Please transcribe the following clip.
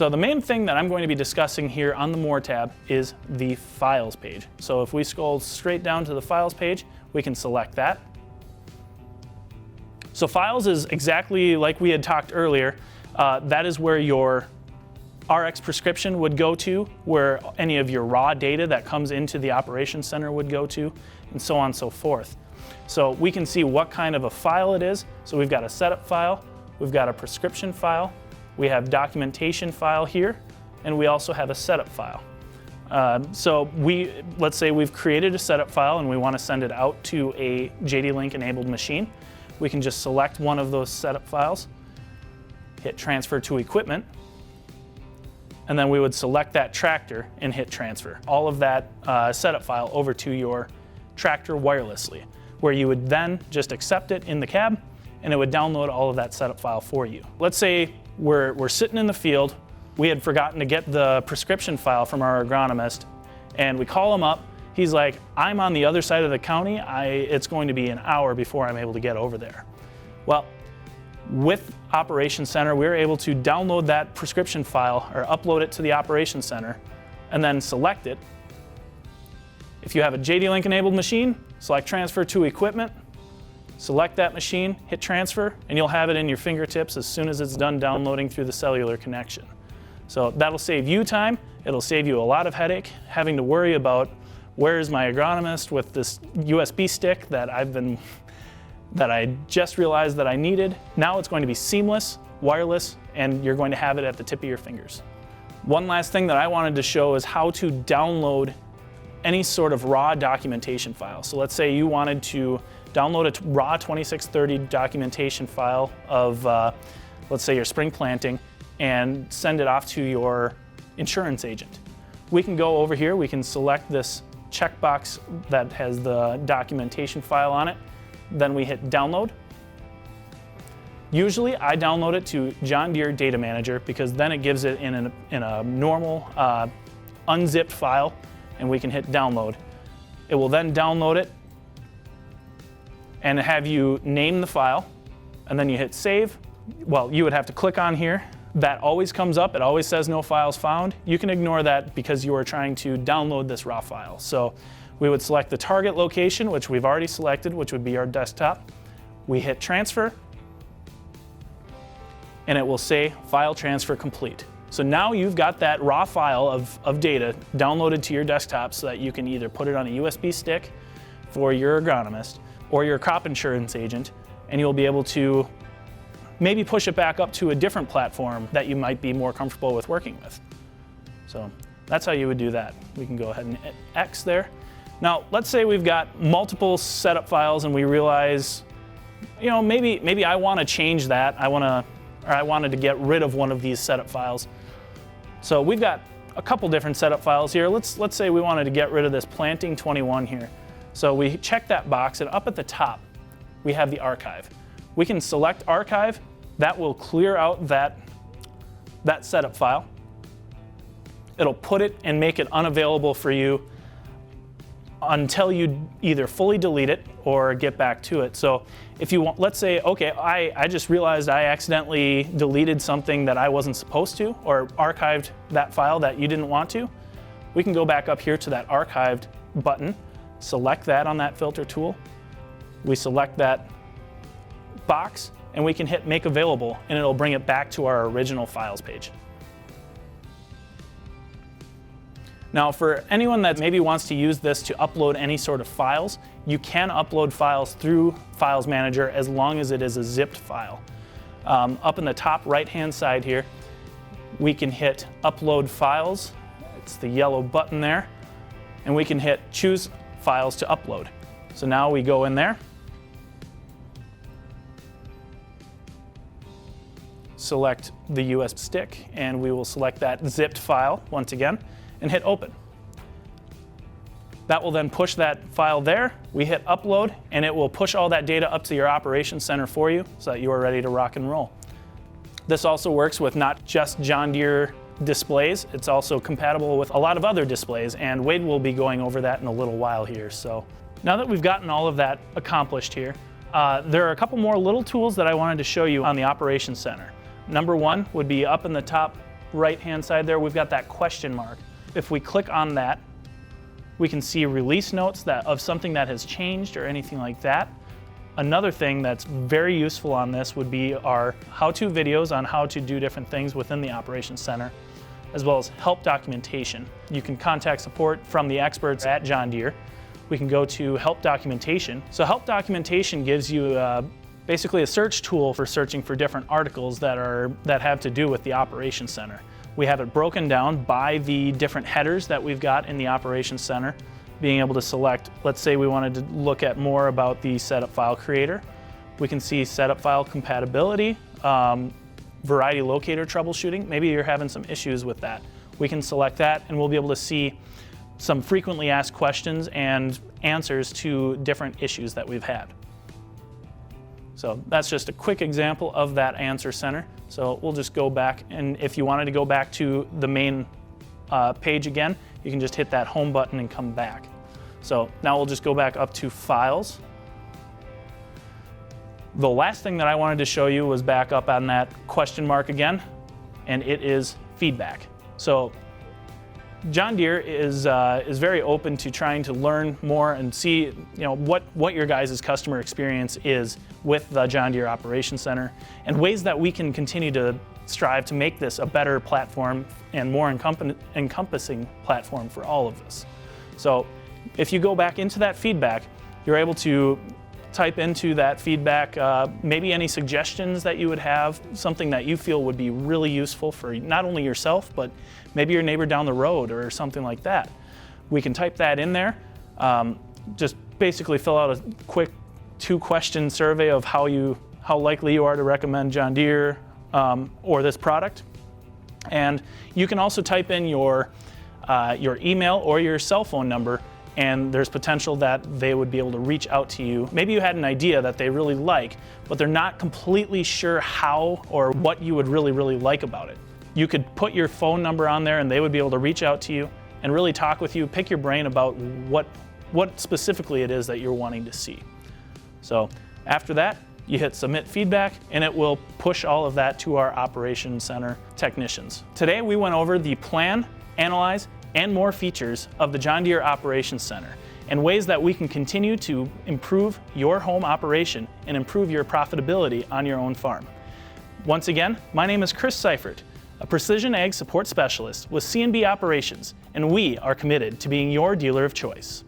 So the main thing that I'm going to be discussing here on the More tab is the Files page. So if we scroll straight down to the Files page, we can select that. So Files is exactly like we had talked earlier. That is where your RX prescription would go to, where any of your raw data that comes into the Operations Center would go to, and so on and so forth. So we can see what kind of a file it is. So we've got a setup file, we've got a prescription file, we have documentation file here, and we also have a setup file. So let's say we've created a setup file and we want to send it out to a JD-Link enabled machine. We can just select one of those setup files, hit transfer to equipment, and then we would select that tractor and hit transfer. All of that setup file over to your tractor wirelessly, where you would then just accept it in the cab and it would download all of that setup file for you. Let's say we're sitting in the field, we had forgotten to get the prescription file from our agronomist, and we call him up. He's like, I'm on the other side of the county. It's going to be an hour before I'm able to get over there. Well, with Operations Center, we were able to download that prescription file or upload it to the Operations Center and then select it. If you have a JD-Link enabled machine, select transfer to equipment, select that machine, hit transfer, and you'll have it in your fingertips as soon as it's done downloading through the cellular connection. So that'll save you time. It'll save you a lot of headache having to worry about where is my agronomist with this USB stick that I just realized that I needed. Now it's going to be seamless, wireless, and you're going to have it at the tip of your fingers. One last thing that I wanted to show is how to download any sort of raw documentation file. So let's say you wanted to download a raw 2630 documentation file of, let's say, your spring planting and send it off to your insurance agent. We can go over here, we can select this checkbox that has the documentation file on it. Then we hit download. Usually I download it to John Deere Data Manager because then it gives it in a normal unzipped file, and we can hit download. It will then download it and have you name the file, and then you hit save. Well, you would have to click on here. That always comes up. It always says no files found. You can ignore that because you are trying to download this raw file. So we would select the target location, which we've already selected, which would be our desktop. We hit transfer, and it will say file transfer complete. So now you've got that raw file of data downloaded to your desktop so that you can either put it on a USB stick for your agronomist or your crop insurance agent, and you'll be able to maybe push it back up to a different platform that you might be more comfortable with working with. So that's how you would do that. We can go ahead and hit X there. Now, let's say we've got multiple setup files and we realize, maybe I want to change that. I wanted to get rid of one of these setup files. So we've got a couple different setup files here. Let's say we wanted to get rid of this planting 21 here. So we check that box, and up at the top, we have the archive. We can select archive. That will clear out that setup file. It'll put it and make it unavailable for you until you either fully delete it or get back to it. So if you want, let's say, okay, I just realized I accidentally deleted something that I wasn't supposed to, or archived that file that you didn't want to, we can go back up here to that archived button, select that on that filter tool. We select that box and we can hit make available, and it'll bring it back to our original files page. Now, for anyone that maybe wants to use this to upload any sort of files, you can upload files through Files Manager as long as it is a zipped file. Up in the top right-hand side here, we can hit Upload Files. It's the yellow button there, and we can hit Choose Files to upload. So now we go in there, select the USB stick, and we will select that zipped file once again, and hit open. That will then push that file there. We hit upload, and it will push all that data up to your Operations Center for you so that you are ready to rock and roll. This also works with not just John Deere displays. It's also compatible with a lot of other displays, and Wade will be going over that in a little while here. So now that we've gotten all of that accomplished here, there are a couple more little tools that I wanted to show you on the Operations Center. Number one would be up in the top right-hand side there, we've got that question mark. If we click on that, we can see release notes of something that has changed or anything like that. Another thing that's very useful on this would be our how-to videos on how to do different things within the Operations Center, as well as help documentation. You can contact support from the experts at John Deere. We can go to help documentation. So help documentation gives you basically a search tool for searching for different articles that have to do with the Operations Center. We have it broken down by the different headers that we've got in the Operations Center, being able to select, let's say we wanted to look at more about the setup file creator. We can see setup file compatibility, variety locator troubleshooting. Maybe you're having some issues with that. We can select that and we'll be able to see some frequently asked questions and answers to different issues that we've had. So that's just a quick example of that answer center. So we'll just go back, and if you wanted to go back to the main page again, you can just hit that home button and come back. So now we'll just go back up to files. The last thing that I wanted to show you was back up on that question mark again, and it is feedback. So John Deere is very open to trying to learn more and see what your guys' customer experience is with the John Deere Operations Center, and ways that we can continue to strive to make this a better platform and more encompassing platform for all of us. So if you go back into that feedback, you're able to type into that feedback maybe any suggestions that you would have, something that you feel would be really useful for not only yourself, but maybe your neighbor down the road or something like that. We can type that in there. Just basically fill out a quick 2-question survey of how likely you are to recommend John Deere or this product. And you can also type in your email or your cell phone number, and there's potential that they would be able to reach out to you. Maybe you had an idea that they really like, but they're not completely sure how or what you would really like about it. You could put your phone number on there and they would be able to reach out to you and really talk with you, pick your brain about what specifically it is that you're wanting to see. So after that, you hit submit feedback and it will push all of that to our Operations Center technicians. Today we went over the plan, analyze, and more features of the John Deere Operations Center and ways that we can continue to improve your home operation and improve your profitability on your own farm. Once again, my name is Chris Seifert, a Precision Ag Support Specialist with C&B Operations, and we are committed to being your dealer of choice.